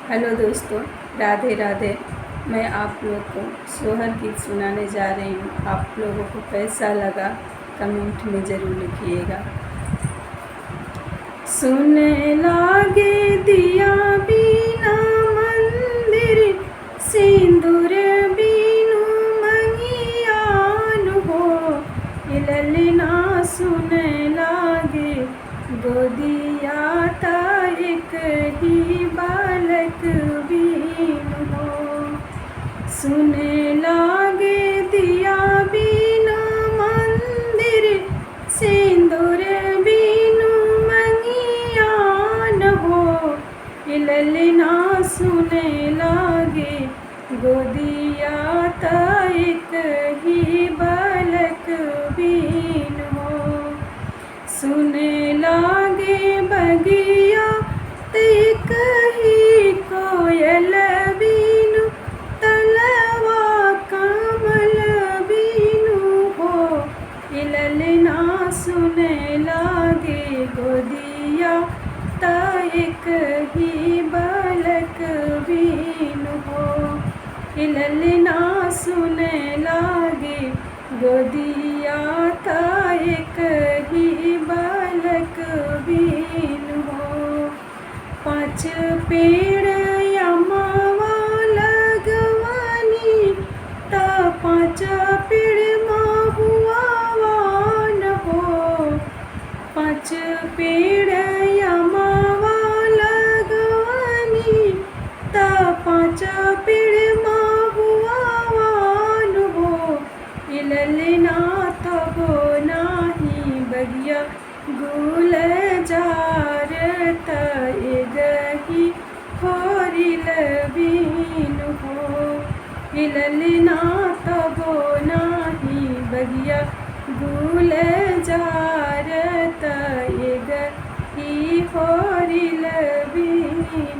Hello दोस्तों, राधे राधे। मैं आप लोग को सोहर गीत सुनाने जा रही हूँ। आप लोगों को कैसा लगा कमेंट में ज़रूर लिखिएगा। सुने लागे दिया बिना मंदिर, सिंदूर बिनु मंगियान हो। ललना सुने लागे गोदिया तारिक ही बालक बीन हो। सुने लागे दिया बिना मंदिर, सिंदूर बिनु मंगियान हो। ललना सुने लागे गोदिया तारिक ही बालक बीन हो। सुने लागे बगिया ते कही कोयल बीनु, तलवा कमल बीनु हो। ललना सुने लागे गोदिया तायक ही बालक बीनु हो। ललना सुने लागे गोदिया तायक ही बालक बीनु हो। 5 पेड़ यमावा लगवानी, ता 5 पेड़ महुआ वान हो। 5 पेड़ यमावा लगवानी, ता 5 पेड़ महुआ वान हो। ललना तबो नाही बगिया गुल जार तही होरिल बीन हो। ललना तबो नाही बगिया गुल जार तही होरिल बीन